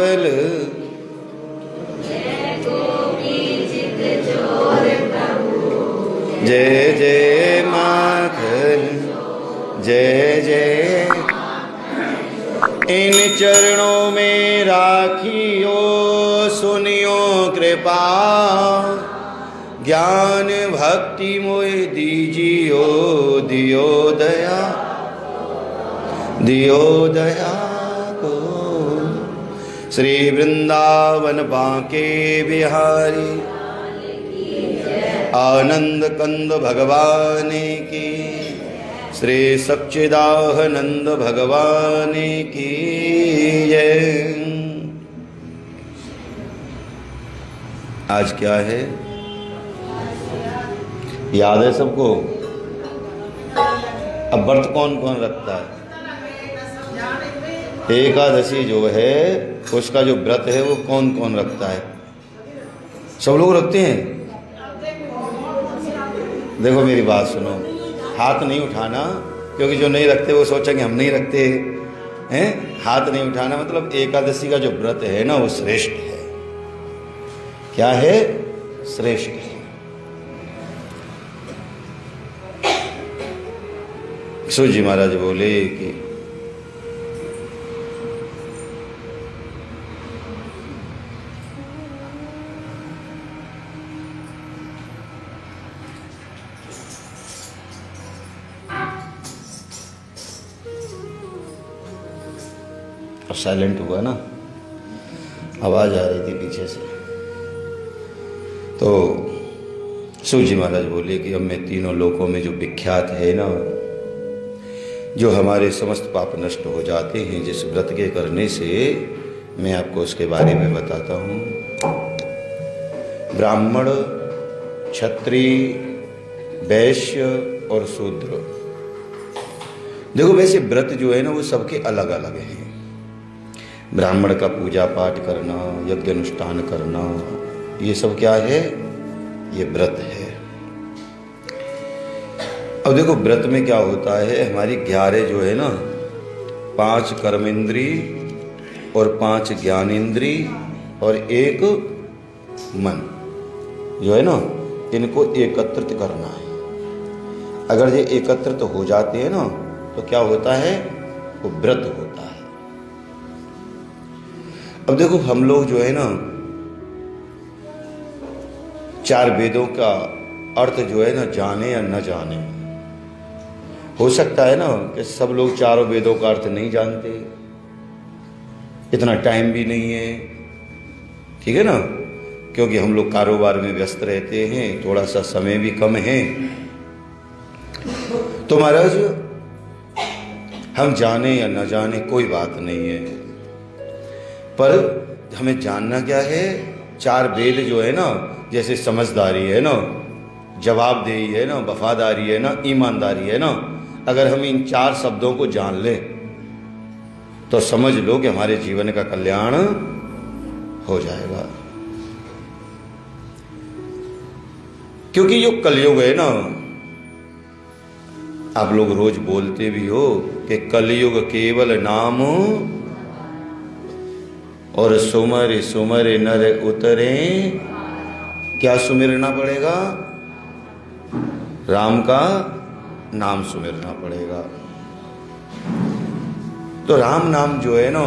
फल। जय जय माखन जय जय। इन चरणों में राखियो सुनियो कृपा। ज्ञान भक्ति मोहि दीजियो दियो दया। दियो दया को। श्री वृंदावन बांके बिहारी आनंद कंद भगवान की। श्री सच्चिदानंद भगवान की जय। आज क्या है याद है सबको? अब व्रत कौन कौन रखता है? एकादशी जो है उसका जो व्रत है वो कौन कौन रखता है? सब लोग रखते हैं? देखो मेरी बात सुनो, हाथ नहीं उठाना, क्योंकि जो नहीं रखते वो सोचेंगे हम नहीं रखते हैं। हाथ नहीं उठाना मतलब एकादशी का जो व्रत है ना वो श्रेष्ठ है। क्या है? श्रेष्ठ है। सूत जी महाराज बोले कि अब साइलेंट हुआ ना, आवाज आ रही थी पीछे से। तो सूत जी महाराज बोले कि अब मैं तीनों लोकों में जो विख्यात है ना, जो हमारे समस्त पाप नष्ट हो जाते हैं जिस व्रत के करने से, मैं आपको उसके बारे में बताता हूँ। ब्राह्मण, क्षत्रिय, वैश्य और शूद्र। देखो वैसे व्रत जो है ना वो सबके अलग अलग हैं। ब्राह्मण का पूजा पाठ करना, यज्ञ अनुष्ठान करना, ये सब क्या है? ये व्रत है। अब देखो व्रत में क्या होता है, हमारी 11 जो है ना, 5 कर्मेंद्री और 5 ज्ञानेंद्री और 1 मन जो है ना, इनको एकत्रित करना है। अगर ये एकत्रित हो जाते हैं ना तो क्या होता है? वो व्रत होता है। अब देखो हम लोग जो है ना 4 वेदों का अर्थ जो है ना जाने या न जाने। हो सकता है ना कि सब लोग 4 वेदों का अर्थ नहीं जानते, इतना टाइम भी नहीं है, ठीक है ना, क्योंकि हम लोग कारोबार में व्यस्त रहते हैं, थोड़ा सा समय भी कम है। तो महाराज हम जाने या न जाने कोई बात नहीं है, पर हमें जानना क्या है? 4 वेद जो है ना, जैसे समझदारी है ना, जवाबदेही है ना, वफादारी है ना, ईमानदारी है ना, अगर हम इन 4 शब्दों को जान लें तो समझ लो कि हमारे जीवन का कल्याण हो जाएगा। क्योंकि जो कलयुग है ना, आप लोग रोज बोलते भी हो कि कलयुग केवल नाम और सुमर सुमर नर उतरे। क्या सुमिरना पड़ेगा? राम का नाम सुमिरना पड़ेगा। तो राम नाम जो है ना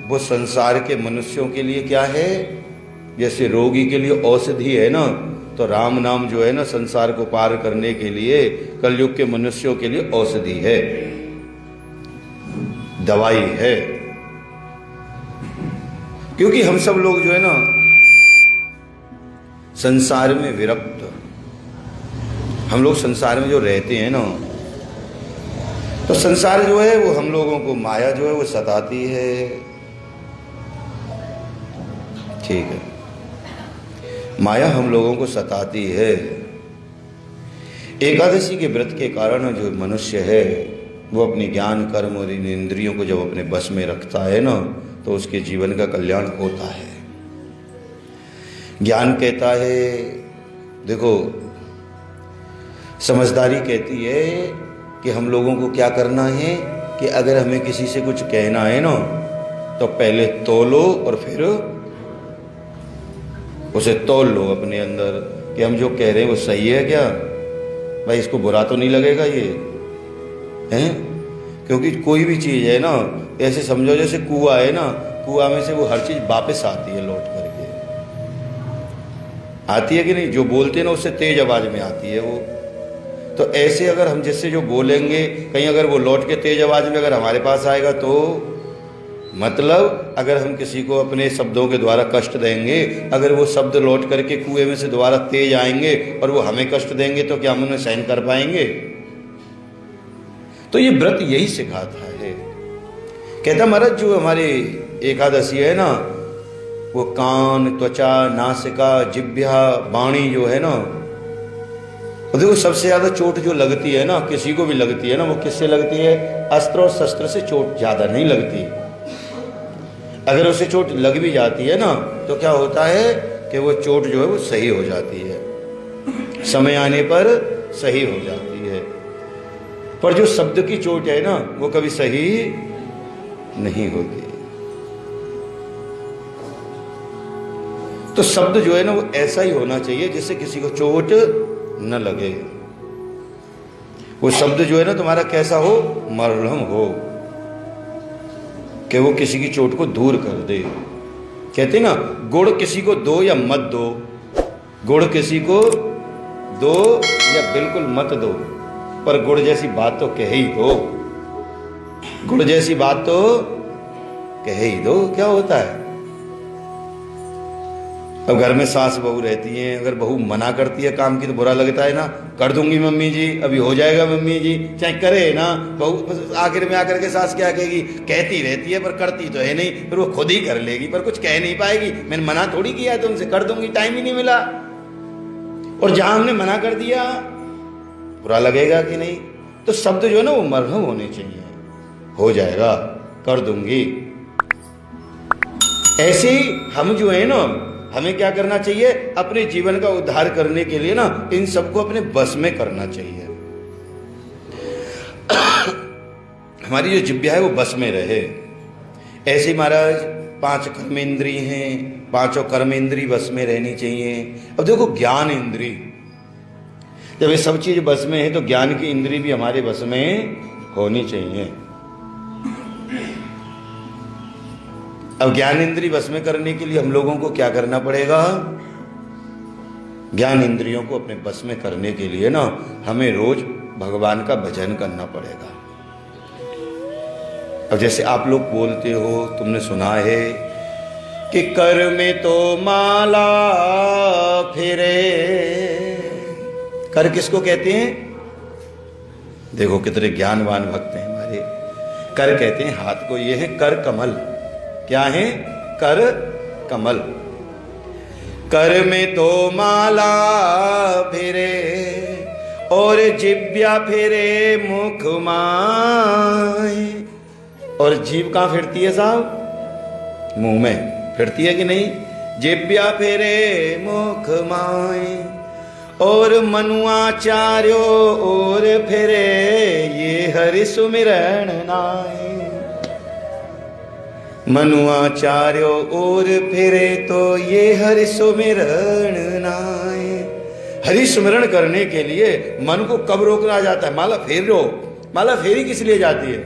वो संसार के मनुष्यों के लिए क्या है? जैसे रोगी के लिए औषधि है ना, तो राम नाम जो है ना संसार को पार करने के लिए कलयुग के मनुष्यों के लिए औषधि है, दवाई है। क्योंकि हम सब लोग जो है ना संसार में विरक्त, हम लोग संसार में जो रहते हैं ना, तो संसार जो है वो हम लोगों को, माया जो है वो सताती है, ठीक है, माया हम लोगों को सताती है। एकादशी के व्रत के कारण जो मनुष्य है वो अपने ज्ञान कर्म और इन इंद्रियों को जब अपने बस में रखता है ना तो उसके जीवन का कल्याण होता है। ज्ञान कहता है, देखो समझदारी कहती है कि हम लोगों को क्या करना है कि अगर हमें किसी से कुछ कहना है ना तो पहले तोलो और फिर उसे तोल लो अपने अंदर कि हम जो कह रहे हैं वो सही है क्या, भाई इसको बुरा तो नहीं लगेगा ये हैं। क्योंकि कोई भी चीज़ है ना, ऐसे समझो जैसे कुआं है ना, कुआं में से वो हर चीज़ वापस आती है लौट करके, आती है कि नहीं। जो बोलते हैं ना उससे तेज आवाज में आती है वो। तो ऐसे अगर हम जिससे जो बोलेंगे कहीं अगर वो लौट के तेज आवाज में अगर हमारे पास आएगा तो मतलब अगर हम किसी को अपने शब्दों के द्वारा कष्ट देंगे, अगर वो शब्द लौट करके कुएं में से दोबारा तेज आएंगे और वो हमें कष्ट देंगे तो क्या हम उन्हें सहन कर पाएंगे। तो ये व्रत यही सिखाता है। कहता महाराज जो हमारी एकादशी है ना, वो कान, त्वचा, नासिका, जिह्वा, वाणी जो है ना, और देखो सबसे ज्यादा चोट जो लगती है ना, किसी को भी लगती है ना, वो किससे लगती है? अस्त्र और शस्त्र से चोट ज्यादा नहीं लगती। अगर उसे चोट लग भी जाती है ना तो क्या होता है कि वो चोट जो है वो सही हो जाती है, समय आने पर सही हो जाती है। पर जो शब्द की चोट है ना वो कभी सही नहीं होती। तो शब्द जो है ना वो ऐसा ही होना चाहिए जिससे किसी को चोट न लगे। वो शब्द जो है ना तुम्हारा कैसा हो? मरहम हो, कि वो किसी की चोट को दूर कर दे। कहते ना गुड़ किसी को दो या मत दो, गुड़ किसी को दो या बिल्कुल मत दो, पर गुड़ जैसी बात तो कह ही दो, गुड़ जैसी बात तो कह ही दो। क्या होता है अब घर में सास बहू रहती हैं, अगर बहू मना करती है काम की तो बुरा लगता है ना, कर दूंगी मम्मी जी, अभी हो जाएगा मम्मी जी, चाहे करे ना बहू। आखिर में आकर के सास क्या कहेगी? कहती रहती है पर करती तो है नहीं, फिर वो खुद ही कर लेगी पर कुछ कह नहीं पाएगी। मैंने मना थोड़ी किया है तुमसे, कर दूंगी, टाइम ही नहीं मिला। और जहां हमने मना कर दिया बुरा लगेगा कि नहीं। तो शब्द जो है ना वो मरहम होने चाहिए, हो जाएगा, कर दूंगी। ऐसे ही हम जो है ना, हमें क्या करना चाहिए? अपने जीवन का उद्धार करने के लिए ना इन सबको अपने बस में करना चाहिए। हमारी जो जिह्वा है वो बस में रहे। ऐसे महाराज 5 कर्मेंद्री हैं, 5 कर्मेंद्री बस में रहनी चाहिए। अब देखो ज्ञान इंद्री, जब ये सब चीज बस में है तो ज्ञान की इंद्री भी हमारे बस में होनी चाहिए। अब ज्ञान इंद्री बस में करने के लिए हम लोगों को क्या करना पड़ेगा? ज्ञान इंद्रियों को अपने बस में करने के लिए ना हमें रोज भगवान का भजन करना पड़ेगा। अब जैसे आप लोग बोलते हो, तुमने सुना है कि कर में तो माला फिरे। कर किसको कहते हैं? देखो कितने ज्ञानवान भक्त हैं हमारे। कर कहते हैं हाथ को, ये है कर कमल। क्या है? कर कमल। कर में तो माला फिरे और जिह्वा फिरे मुख माए। और जीभ कहाँ फिरती है साहब? मुंह में फिरती है कि नहीं? जिह्वा फिरे मुख माए और मनुआचार्यो और फिरे ये हरि सुमिरन नाय। मनुआचार्यो और फिरे तो ये हरि सुमिरन नाय। हरि सुमिरन करने के लिए मन को कब रोकना जाता है? माला फेर लो। माला फेरी किस लिए जाती है?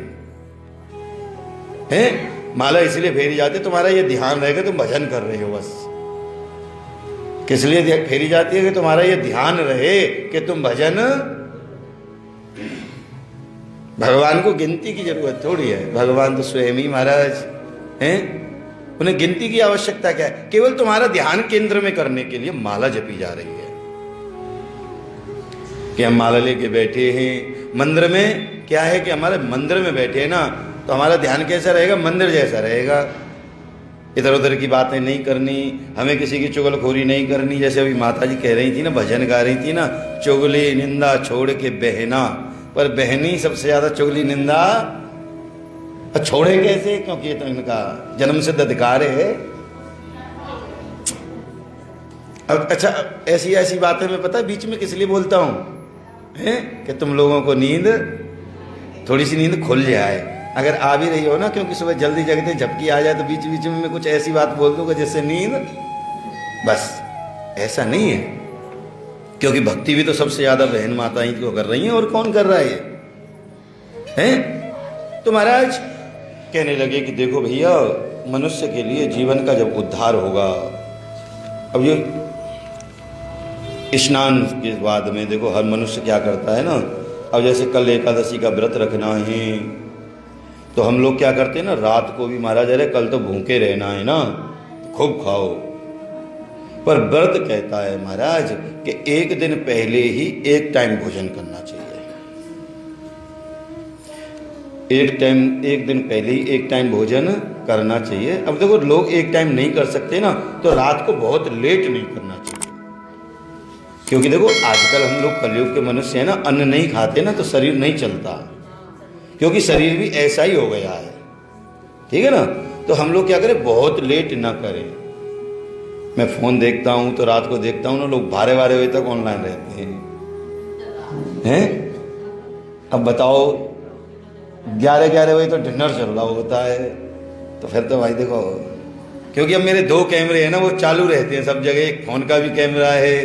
हैं? माला इसलिए फेरी जाती है तुम्हारा ये ध्यान रहेगा तुम भजन कर रहे हो, बस। किस लिए फेरी जाती है? कि तुम्हारा ये ध्यान रहे कि तुम भजन। भगवान को गिनती की जरूरत थोड़ी है, भगवान तो स्वयं ही महाराज हैं, उन्हें गिनती की आवश्यकता क्या है? केवल तुम्हारा ध्यान केंद्र में करने के लिए माला जपी जा रही है कि हम माला लेके बैठे हैं मंदिर में। क्या है कि हमारे मंदिर में बैठे हैं ना तो हमारा ध्यान कैसा रहेगा? मंदिर जैसा रहेगा। इधर उधर की बातें नहीं करनी, हमें किसी की चुगलखोरी नहीं करनी। जैसे अभी माता जी कह रही थी ना, भजन गा रही थी ना, चुगली निंदा छोड़ के बहना। पर बहनी सबसे ज्यादा चुगली निंदा छोड़े कैसे? क्योंकि ये तो इनका जन्म सिद्ध अधिकार है। अब अच्छा, ऐसी ऐसी बातें मैं पता है बीच में किस लिए बोलता हूं, हैं? कि तुम लोगों को नींद, थोड़ी सी नींद खुल जाए। अगर आ भी रही हो ना, क्योंकि सुबह जल्दी जगते झपकी आ जाए तो बीच बीच में मैं कुछ ऐसी बात बोल दूंगा जिससे नींद, बस ऐसा नहीं है। क्योंकि भक्ति भी तो सबसे ज्यादा बहन माताएं को कर रही हैं, और कौन कर रहा है ये हैं? तो महाराज कहने लगे कि देखो भैया, मनुष्य के लिए जीवन का जब उद्धार होगा, अब ये स्नान के बाद में देखो हर मनुष्य क्या करता है ना, अब जैसे कल एकादशी का व्रत रखना है तो हम लोग क्या करते हैं ना, रात को भी महाराज अरे कल तो भूखे रहना है ना, खूब खाओ। पर व्रत कहता है महाराज कि एक दिन पहले ही एक टाइम भोजन करना चाहिए। एक दिन पहले ही एक टाइम भोजन करना चाहिए। अब देखो लोग एक टाइम नहीं कर सकते ना, तो रात को बहुत लेट नहीं करना चाहिए। क्योंकि देखो आजकल हम लोग कलयुग के मनुष्य हैं ना, अन्न नहीं खाते ना तो शरीर नहीं चलता, क्योंकि शरीर भी ऐसा ही हो गया है, ठीक है ना। तो हम लोग क्या करें, बहुत लेट ना करें। मैं फोन देखता हूं तो रात को देखता हूं ना, लोग 12-12 बजे तक ऑनलाइन रहते हैं। अब बताओ 11-11 बजे तो डिनर चल रहा होता है, तो फिर तो भाई देखो, क्योंकि अब मेरे 2 कैमरे हैं ना, वो चालू रहते हैं सब जगह। एक फोन का भी कैमरा है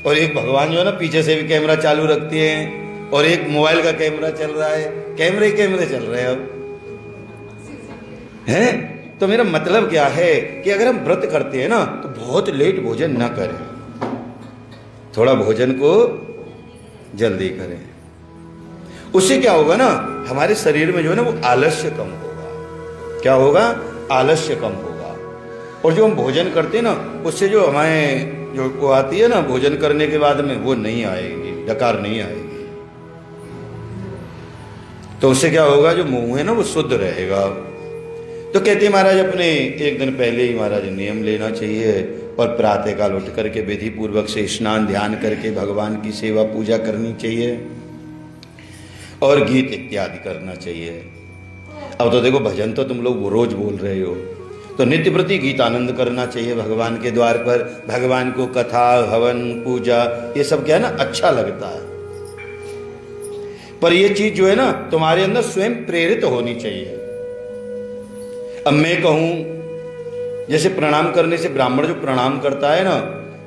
और एक भगवान जो है ना पीछे से भी कैमरा चालू रखते हैं, और एक मोबाइल का कैमरा चल रहा है। कैमरे चल रहे हैं अब हैं। तो मेरा मतलब क्या है कि अगर हम व्रत करते हैं ना तो बहुत लेट भोजन ना करें, थोड़ा भोजन को जल्दी करें। उससे क्या होगा ना, हमारे शरीर में जो है ना वो आलस्य कम होगा। क्या होगा? आलस्य कम होगा। और जो हम भोजन करते हैं ना, उससे जो हमारे जो वो आती है ना भोजन करने के बाद में, वो नहीं आएगी, डकार नहीं आएगी। तो उससे क्या होगा, जो मुंह है ना वो शुद्ध रहेगा। तो कहते महाराज अपने एक दिन पहले ही महाराज नियम लेना चाहिए, और प्रातःकाल उठ करके विधि पूर्वक से स्नान ध्यान करके भगवान की सेवा पूजा करनी चाहिए, और गीत इत्यादि करना चाहिए। अब तो देखो भजन तो तुम लोग रोज बोल रहे हो, तो नित्य प्रति गीत आनंद करना चाहिए भगवान के द्वार पर। भगवान को कथा हवन पूजा ये सब क्या है ना अच्छा लगता है, पर ये चीज जो है ना तुम्हारे अंदर स्वयं प्रेरित होनी चाहिए। अब मैं कहूं जैसे प्रणाम करने से ब्राह्मण जो प्रणाम करता है ना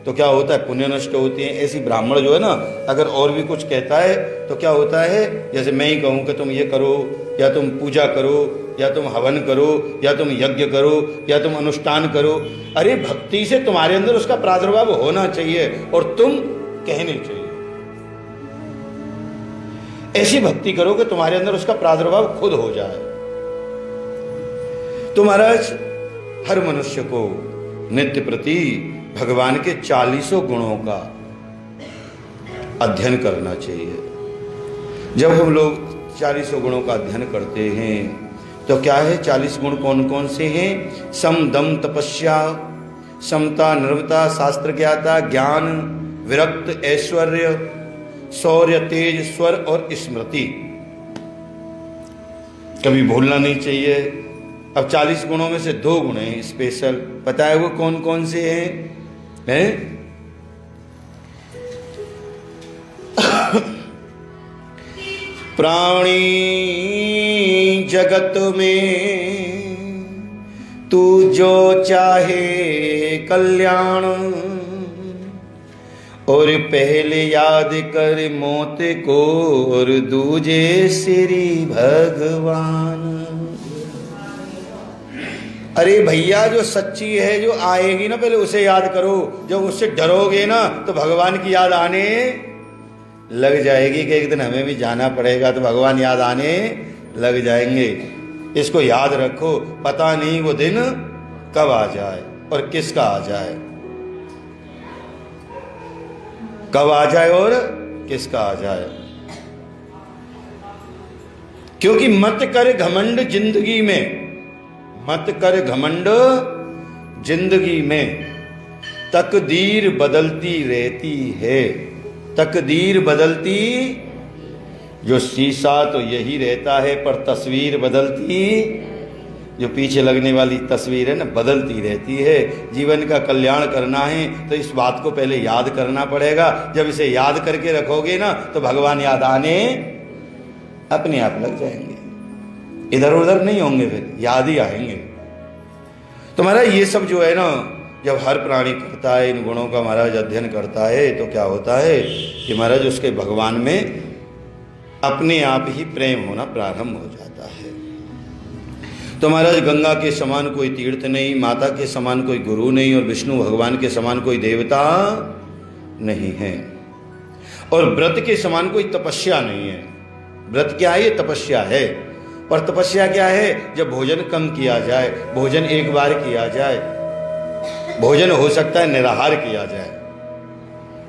तो क्या होता है, पुण्य नष्ट होती है। ऐसी ब्राह्मण जो है ना अगर और भी कुछ कहता है तो क्या होता है, जैसे मैं ही कहूं कि तुम ये करो, या तुम पूजा करो, या तुम हवन करो, या तुम यज्ञ करो, या तुम अनुष्ठान करो। अरे भक्ति से तुम्हारे अंदर उसका प्रादुर्भाव होना चाहिए और तुम कहने चाहिए। ऐसी भक्ति करो कि तुम्हारे अंदर उसका प्रादुर्भाव खुद हो जाए। तो महाराज हर मनुष्य को नित्य प्रति भगवान के 40 गुणों का अध्ययन करना चाहिए। जब हम लोग 40 गुणों का अध्ययन करते हैं तो क्या है, 40 गुण कौन कौन से हैं? सम दम तपस्या, समता निर्मता, शास्त्र ज्ञाता, ज्ञान, विरक्त, ऐश्वर्य, शौर्य, तेज, स्वर और स्मृति। कभी भूलना नहीं चाहिए। अब 40 गुणों में से 2 गुण हैं स्पेशल, पता है वो कौन कौन से हैं? प्राणी जगत में तू जो चाहे कल्याण, और पहले याद कर मौत को और दूजे श्री भगवान। अरे भैया जो सच्ची है जो आएगी ना पहले उसे याद करो। जब उससे डरोगे ना तो भगवान की याद आने लग जाएगी कि एक दिन हमें भी जाना पड़ेगा, तो भगवान याद आने लग जाएंगे। इसको याद रखो, पता नहीं वो दिन कब आ जाए और किसका आ जाए, कब आ जाए और किसका आ जाए। क्योंकि मत कर घमंड जिंदगी में, मत कर घमंड जिंदगी में, तकदीर बदलती रहती है। तकदीर बदलती, जो शीशा तो यही रहता है पर तस्वीर बदलती, जो पीछे लगने वाली तस्वीर है ना बदलती रहती है। जीवन का कल्याण करना है तो इस बात को पहले याद करना पड़ेगा। जब इसे याद करके रखोगे ना तो भगवान याद आने अपने आप लग जाएंगे। इधर उधर नहीं होंगे, फिर याद ही आएंगे। तो महाराज ये सब जो है ना, जब हर प्राणी करता है, इन गुणों का महाराज अध्ययन करता है, तो क्या होता है कि महाराज उसके भगवान में अपने आप ही प्रेम होना प्रारंभ हो जाता है। तो महाराज गंगा के समान कोई तीर्थ नहीं, माता के समान कोई गुरु नहीं, और विष्णु भगवान के समान कोई देवता नहीं है, और व्रत के समान कोई तपस्या नहीं है। व्रत क्या है? ये तपस्या है। और तपस्या क्या है? जब भोजन कम किया जाए, भोजन एक बार किया जाए, भोजन हो सकता है निराहार किया जाए,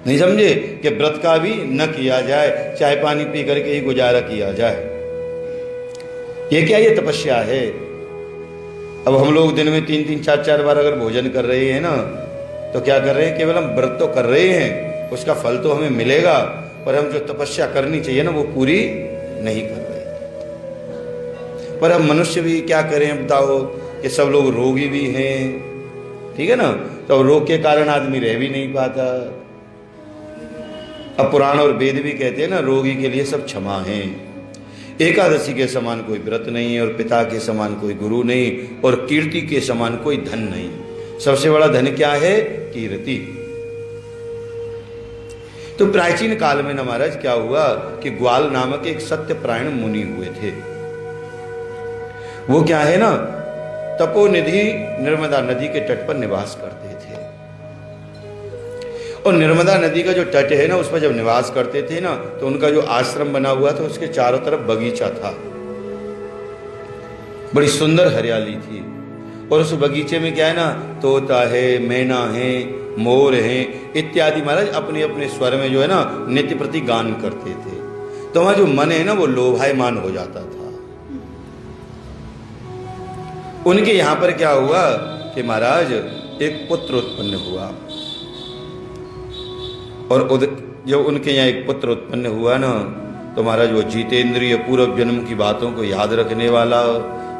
नहीं समझे, कि व्रत का भी न किया जाए, चाय पानी पी करके ही गुजारा किया जाए। ये क्या? ये तपस्या है। अब हम लोग दिन में 3-3, 4-4 बार अगर भोजन कर रहे हैं ना, तो क्या कर रहे हैं? केवल हम व्रत तो कर रहे हैं, उसका फल तो हमें मिलेगा, पर हम जो तपस्या करनी चाहिए ना, वो पूरी नहीं कर रहे। पर हम मनुष्य भी क्या करें बताओ, कि सब लोग रोगी भी हैं, ठीक है ना, तो रोग के कारण आदमी रह भी नहीं पाता। अब पुराण और वेद भी कहते हैं ना, रोगी के लिए सब क्षमा है। एकादशी के समान कोई व्रत नहीं, और पिता के समान कोई गुरु नहीं, और कीर्ति के समान कोई धन नहीं। सबसे बड़ा धन क्या है? कीर्ति। तो प्राचीन काल में न महाराज क्या हुआ कि ग्वाल नामक एक सत्यपरायण मुनि हुए थे। वो क्या है ना, तपोनिधि नर्मदा नदी के तट पर निवास करते थे। और नर्मदा नदी का जो तट है ना, उस पर जब निवास करते थे ना, तो उनका जो आश्रम बना हुआ था, उसके चारों तरफ बगीचा था, बड़ी सुंदर हरियाली थी। और उस बगीचे में क्या है ना, तोता है, मैना है, मोर है इत्यादि महाराज अपने अपने स्वर में जो है ना नित्य प्रति गान करते थे। तो वहां जो मन है ना, वो लोभायमान हो जाता था। उनके यहां पर क्या हुआ कि महाराज एक पुत्र उत्पन्न हुआ, और जब उनके यहाँ एक पुत्र उत्पन्न हुआ ना, तो महाराज वो जितेंद्रिय, पूर्व जन्म की बातों को याद रखने वाला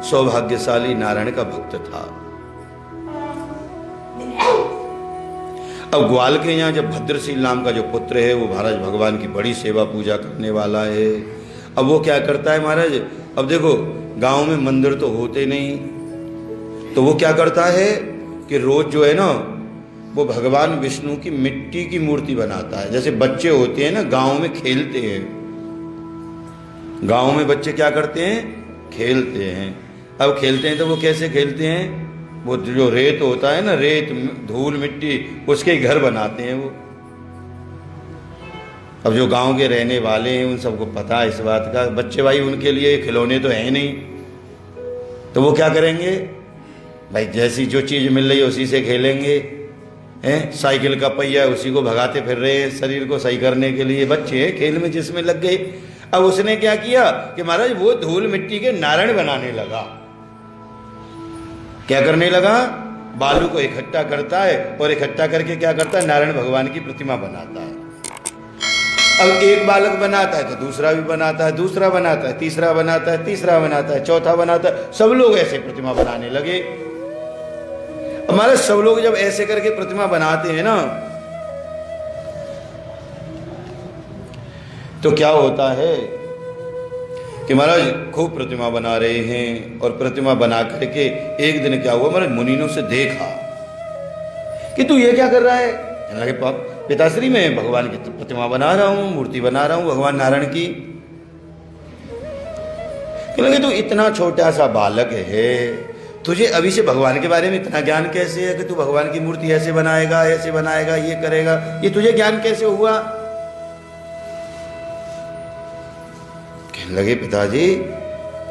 सौभाग्यशाली नारायण का भक्त था। अब ग्वाल के यहाँ जब भद्रशील नाम का जो पुत्र है, वो महाराज भगवान की बड़ी सेवा पूजा करने वाला है। अब वो क्या करता है महाराज, अब देखो गांव में मंदिर तो होते नहीं, तो वो क्या करता है कि रोज जो है ना, वो भगवान विष्णु की मिट्टी की मूर्ति बनाता है। जैसे बच्चे होते हैं ना, गांव में खेलते हैं, गांव में बच्चे क्या करते हैं? खेलते हैं। अब खेलते हैं तो वो कैसे खेलते हैं? वो जो रेत होता है ना, रेत, धूल, मिट्टी, उसके घर बनाते हैं वो। अब जो गांव के रहने वाले हैं उन सबको पता है इस बात का, बच्चे भाई उनके लिए खिलौने तो है नहीं, तो वो क्या करेंगे भाई, जैसी जो चीज़ मिल रही है उसी से खेलेंगे। हैं, साइकिल का पहिया उसी को भगाते फिर रहे हैं शरीर को सही करने के लिए, बच्चे खेल में जिसमें लग गए। अब उसने क्या किया कि महाराज वो धूल मिट्टी के नारायण बनाने लगा। क्या करने लगा? बालू को इकट्ठा करता है, और इकट्ठा करके क्या करता है? नारायण भगवान की प्रतिमा बनाता है। अब एक बालक बनाता है तो दूसरा भी बनाता है, दूसरा बनाता है, तीसरा बनाता है, तीसरा बनाता है, चौथा बनाता है, सब लोग ऐसे प्रतिमा बनाने लगे। हमारे सब लोग जब ऐसे करके प्रतिमा बनाते हैं ना, तो क्या होता है कि महाराज खूब प्रतिमा बना रहे हैं, और प्रतिमा बना करके एक दिन क्या हुआ, महाराज मुनि ने उसे देखा कि तू ये क्या कर रहा है? कहने लगे पिताश्री मैं भगवान की प्रतिमा बना रहा हूं, मूर्ति बना रहा हूं भगवान नारायण की। कहने लगे तू इतना छोटा सा बालक है, तुझे अभी से भगवान के बारे में इतना ज्ञान कैसे है कि तू भगवान की मूर्ति ऐसे बनाएगा, ऐसे बनाएगा, ये करेगा, ये तुझे ज्ञान कैसे हुआ? कहने लगे पिताजी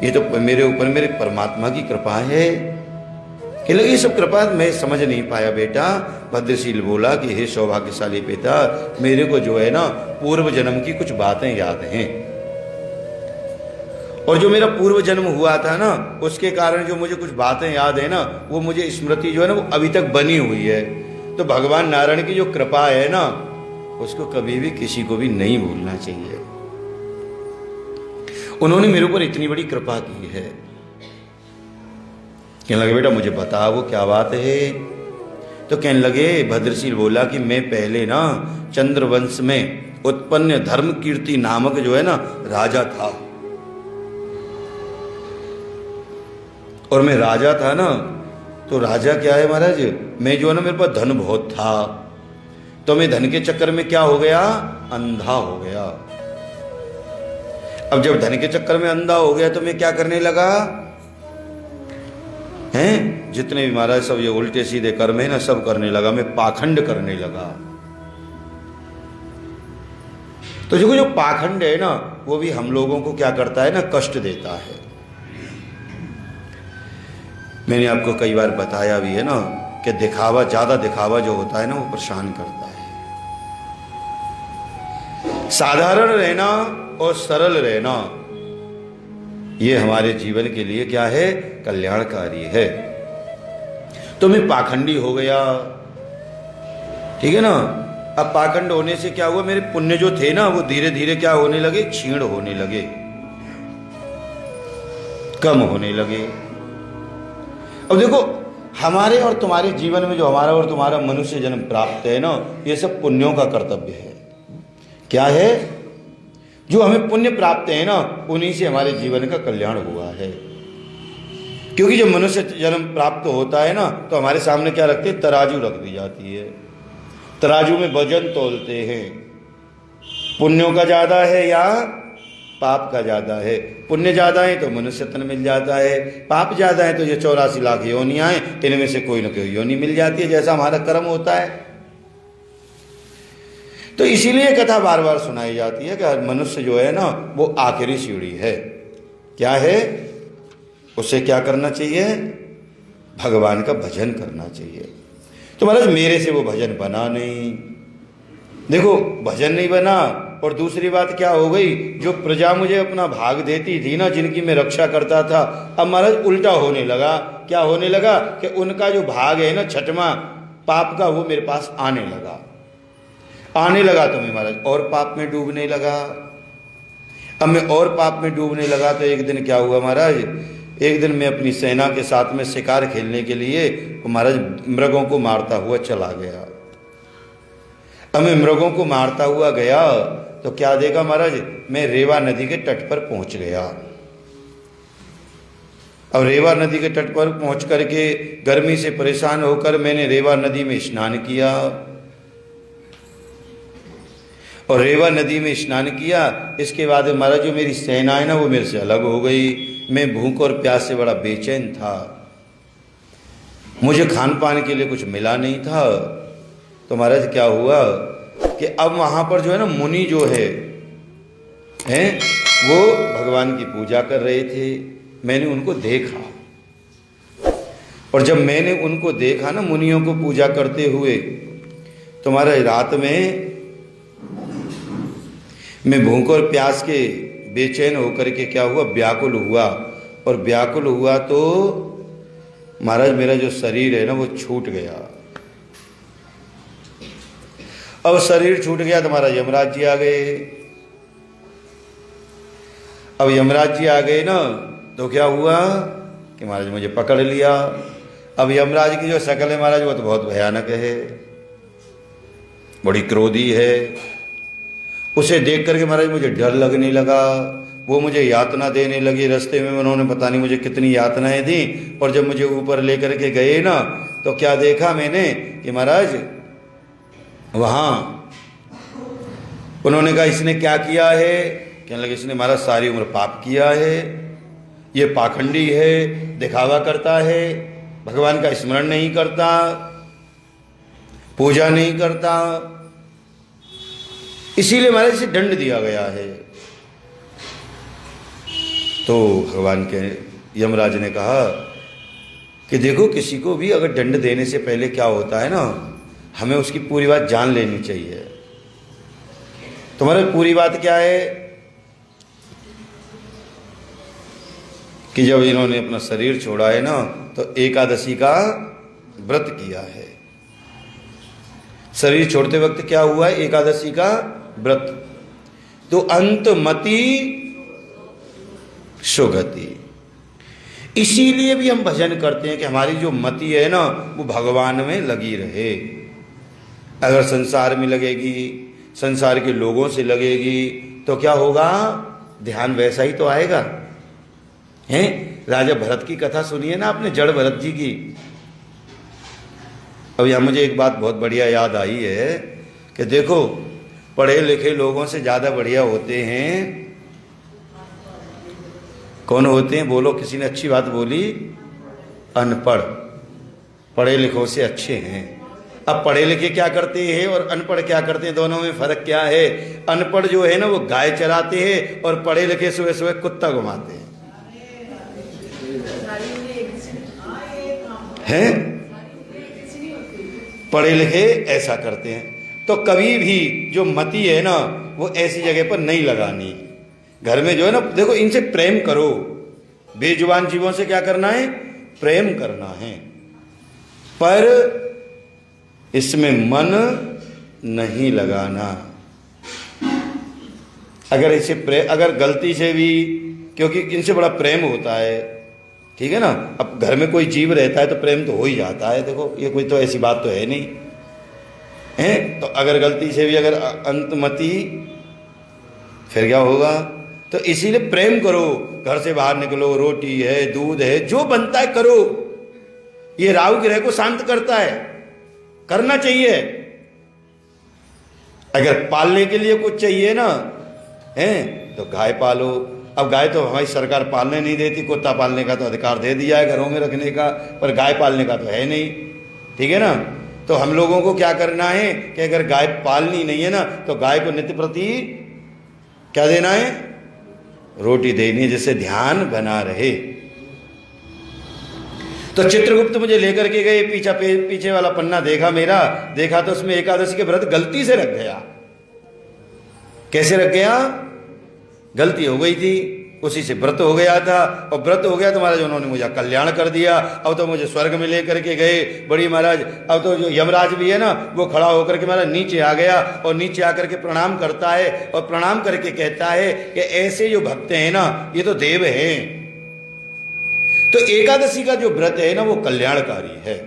ये तो मेरे ऊपर मेरे परमात्मा की कृपा है। कहने लगे ये सब कृपा मैं समझ नहीं पाया बेटा। भद्रशील बोला कि हे सौभाग्यशाली पिता, मेरे को जो है ना पूर्व जन्म की कुछ बातें याद हैं, और जो मेरा पूर्व जन्म हुआ था ना उसके कारण जो मुझे कुछ बातें याद है ना, वो मुझे स्मृति जो है ना वो अभी तक बनी हुई है। तो भगवान नारायण की जो कृपा है ना, उसको कभी भी किसी को भी नहीं भूलना चाहिए। उन्होंने मेरे ऊपर इतनी बड़ी कृपा की है। कहने लगे बेटा मुझे बता वो क्या बात है? तो कहने लगे, भद्रशील बोला कि मैं पहले ना चंद्रवंश में उत्पन्न धर्म कीर्ति नामक जो है ना राजा था। और मैं राजा था ना, तो राजा क्या है महाराज, मैं जो है ना मेरे पास धन बहुत था, तो मैं धन के चक्कर में क्या हो गया, अंधा हो गया। अब जब धन के चक्कर में अंधा हो गया तो मैं क्या करने लगा, हैं जितने भी महाराज सब ये उल्टे सीधे कर्म है ना सब करने लगा, मैं पाखंड करने लगा। तो जो पाखंड है ना वो भी हम लोगों को क्या करता है ना, कष्ट देता है। मैंने आपको कई बार बताया भी है ना कि दिखावा, ज्यादा दिखावा जो होता है ना वो परेशान करता है। साधारण रहना और सरल रहना ये हमारे जीवन के लिए क्या है, कल्याणकारी है। तो मैं पाखंडी हो गया, ठीक है ना। अब पाखंड होने से क्या हुआ, मेरे पुण्य जो थे ना वो धीरे धीरे क्या होने लगे, क्षीण होने लगे, कम होने लगे। अब देखो हमारे और तुम्हारे जीवन में जो हमारा और तुम्हारा मनुष्य जन्म प्राप्त है ना, ये सब पुण्यों का कर्तव्य है। क्या है, जो हमें पुण्य प्राप्त है ना उन्हीं से हमारे जीवन का कल्याण हुआ है। क्योंकि जब मनुष्य जन्म प्राप्त होता है ना तो हमारे सामने क्या रखते हैं, तराजू रख दी जाती है। तराजू में वजन तोलते हैं, पुण्यों का ज्यादा है या पाप का ज्यादा है। पुण्य ज्यादा है तो मनुष्य तन मिल जाता है, पाप ज्यादा है तो ये 84 लाख योनियां हैं, इनमें से कोई ना कोई योनि मिल जाती है, जैसा हमारा कर्म होता है। तो इसीलिए कथा बार बार सुनाई जाती है कि मनुष्य जो है ना वो आखिरी सीढ़ी है। क्या है, उसे क्या करना चाहिए, भगवान का भजन करना चाहिए। तो महाराज मेरे से वो भजन बना नहीं, देखो भजन नहीं बना। और दूसरी बात क्या हो गई, जो प्रजा मुझे अपना भाग देती थी ना, जिनकी मैं रक्षा करता था, अब महाराज उल्टा होने लगा। क्या होने लगा कि उनका जो भाग है ना छठवां पाप का, वो मेरे पास आने लगा तो मैं महाराज और पाप में डूबने लगा। अब मैं और पाप में डूबने लगा तो एक दिन क्या हुआ महाराज, एक दिन मैं अपनी सेना के साथ में शिकार खेलने के लिए महाराज मृगों को मारता हुआ चला गया। अब मैं मृगों को मारता हुआ गया तो क्या देखा महाराज, मैं रेवा नदी के तट पर पहुंच गया। अब रेवा नदी के तट पर पहुंच करके गर्मी से परेशान होकर मैंने रेवा नदी में स्नान किया। और रेवा नदी में स्नान किया, इसके बाद महाराज जो मेरी सेना है ना वो मेरे से अलग हो गई। मैं भूख और प्यास से बड़ा बेचैन था, मुझे खान पान के लिए कुछ मिला नहीं था। तो महाराज क्या हुआ कि अब वहाँ पर जो है ना मुनि जो है हैं वो भगवान की पूजा कर रहे थे। मैंने उनको देखा, और जब मैंने उनको देखा ना मुनियों को पूजा करते हुए, तो महाराज रात में मैं भूख और प्यास के बेचैन होकर के क्या हुआ, व्याकुल हुआ। और व्याकुल हुआ तो महाराज मेरा जो शरीर है ना वो छूट गया। अब शरीर छूट गया तो महाराज यमराज जी आ गए। अब यमराज जी आ गए ना तो क्या हुआ कि महाराज मुझे पकड़ लिया। अब यमराज की जो शक्ल है महाराज वो तो बहुत भयानक है, बड़ी क्रोधी है। उसे देख करके महाराज मुझे डर लगने लगा। वो मुझे यातना देने लगी, रास्ते में उन्होंने पता नहीं मुझे कितनी यातनाएं दी। और जब मुझे ऊपर लेकर के गए ना तो क्या देखा मैंने कि महाराज वहाँ उन्होंने कहा इसने क्या किया है, कहने लगे इसने महाराज सारी उम्र पाप किया है, ये पाखंडी है, दिखावा करता है, भगवान का स्मरण नहीं करता, पूजा नहीं करता, इसीलिए महाराज इसे दंड दिया गया है। तो भगवान के यमराज ने कहा कि देखो किसी को भी अगर दंड देने से पहले क्या होता है ना, हमें उसकी पूरी बात जान लेनी चाहिए। तुम्हारी पूरी बात क्या है कि जब इन्होंने अपना शरीर छोड़ा है ना तो एकादशी का व्रत किया है। शरीर छोड़ते वक्त क्या हुआ है, एकादशी का व्रत। तो अंतमति सुगति, इसीलिए भी हम भजन करते हैं कि हमारी जो मति है ना वो भगवान में लगी रहे। अगर संसार में लगेगी, संसार के लोगों से लगेगी तो क्या होगा, ध्यान वैसा ही तो आएगा हैं। राजा भरत की कथा सुनिए ना आपने, जड़ भरत जी की। अब यहाँ मुझे एक बात बहुत बढ़िया याद आई है कि देखो, पढ़े लिखे लोगों से ज़्यादा बढ़िया होते हैं कौन होते हैं? बोलो, किसी ने अच्छी बात बोली, अनपढ़। पढ़े लिखों से अच्छे हैं। अब पढ़े लिखे क्या करते हैं और अनपढ़ क्या करते हैं, दोनों में फर्क क्या है? अनपढ़ जो है ना वो गाय चराते हैं और पढ़े लिखे सुबह सुबह कुत्ता घुमाते हैं। पढ़े लिखे ऐसा करते हैं। तो कभी भी जो मति है ना वो ऐसी जगह पर नहीं लगानी। घर में जो है ना, देखो, इनसे प्रेम करो। बेजुबान जीवों से क्या करना है? प्रेम करना है, पर इसमें मन नहीं लगाना। अगर गलती से भी, क्योंकि इनसे बड़ा प्रेम होता है, ठीक है ना। अब घर में कोई जीव रहता है तो प्रेम तो हो ही जाता है। देखो, ये कोई तो ऐसी बात तो है नहीं है। तो अगर गलती से भी अगर अंतमति, फिर क्या होगा? तो इसीलिए प्रेम करो। घर से बाहर निकलो, रोटी है, दूध है, जो बनता है करो। ये राहु ग्रह को शांत करता है, करना चाहिए। अगर पालने के लिए कुछ चाहिए ना है तो गाय पालो। अब गाय तो हमारी सरकार पालने नहीं देती, कुत्ता पालने का तो अधिकार दे दिया है घरों में रखने का, पर गाय पालने का तो है नहीं, ठीक है ना। तो हम लोगों को क्या करना है कि अगर गाय पालनी नहीं है ना तो गाय को नित्य प्रति क्या देना है? रोटी देनी है, जिससे ध्यान बना रहे। तो चित्रगुप्त मुझे लेकर के गए, पीछे वाला पन्ना देखा तो उसमें एकादशी के व्रत गलती से रख गया। कैसे रख गया? गलती हो गई थी, उसी से व्रत हो गया था। और व्रत हो गया तो महाराज उन्होंने मुझे कल्याण कर दिया। अब तो मुझे स्वर्ग में लेकर के गए बड़ी महाराज। अब तो जो यमराज भी है ना वो खड़ा होकर के महाराज नीचे आ गया और नीचे आकर के प्रणाम करता है और प्रणाम करके कहता है कि ऐसे जो भक्त हैं ना ये तो देव हैं। तो एकादशी का जो व्रत है ना वो कल्याणकारी है,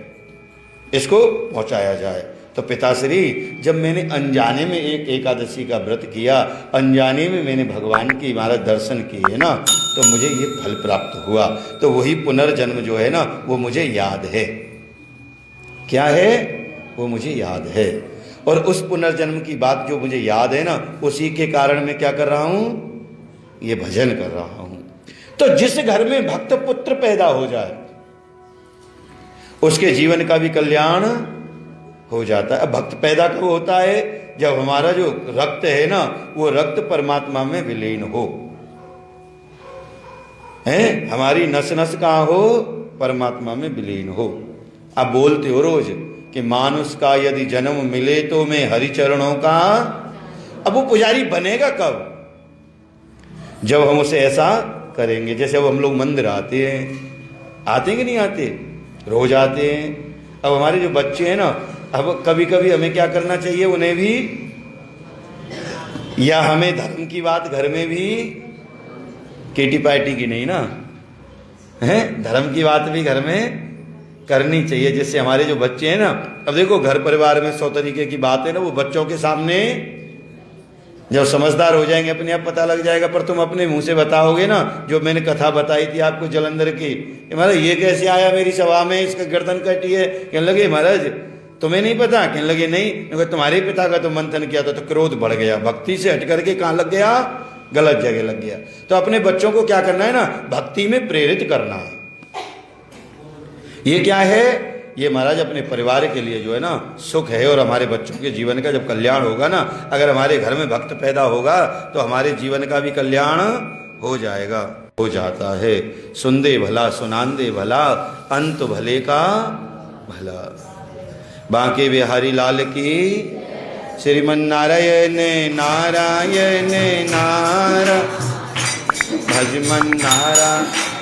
इसको पहुंचाया जाए। तो पिताश्री, जब मैंने अनजाने में एक एकादशी का व्रत किया, अनजाने में मैंने भगवान की महाराज दर्शन किए ना, तो मुझे ये फल प्राप्त हुआ। तो वही पुनर्जन्म जो है ना वो मुझे याद है। क्या है? वो मुझे याद है। और उस पुनर्जन्म की बात जो मुझे याद है ना, उसी के कारण मैं क्या कर रहा हूं? ये भजन कर रहा हूं। तो जिस घर में भक्त पुत्र पैदा हो जाए उसके जीवन का भी कल्याण हो जाता है। अब भक्त पैदा कब होता है? जब हमारा जो रक्त है ना वो रक्त परमात्मा में विलीन हो, हैं? हमारी नस नस कहाँ हो? परमात्मा में विलीन हो। आप बोलते हो रोज कि मानुष का यदि जन्म मिले तो मैं हरिचरणों का। अब वो पुजारी बनेगा कब? जब हम उसे ऐसा करेंगे। जैसे अब हम लोग मंदिर आते हैं कि नहीं आते? रोज आते हैं। अब हमारे जो बच्चे हैं ना, अब कभी कभी हमें क्या करना चाहिए? उन्हें भी, या हमें धर्म की बात घर में भी, केटी पार्टी की नहीं ना, है धर्म की बात भी घर में करनी चाहिए, जिससे हमारे जो बच्चे हैं ना, अब देखो घर परिवार में 100 तरीके की बात है ना, वो बच्चों के सामने जब समझदार हो जाएंगे अपने आप पता लग जाएगा। पर तुम अपने मुंह से बताओगे ना, जो मैंने कथा बताई थी आपको जलंधर की, महाराज ये कैसे आया मेरी सभा में, इसका गर्दन कटी है, कहने लगे महाराज तुम्हें नहीं पता? कहने लगे नहीं। तुम्हारे पिता का तो मंथन किया था तो क्रोध बढ़ गया, भक्ति से हट करके कहाँ लग गया? गलत जगह लग गया। तो अपने बच्चों को क्या करना है ना, भक्ति में प्रेरित करना है। ये क्या है? ये महाराज अपने परिवार के लिए जो है ना सुख है। और हमारे बच्चों के जीवन का जब कल्याण होगा ना, अगर हमारे घर में भक्त पैदा होगा तो हमारे जीवन का भी कल्याण हो जाएगा, हो जाता है। सुन दे भला सुनान दे भला, अंत भले का भला। बांके बिहारी लाल की। श्रीमन नारायण नारायण नारायण, भजमन नारायण।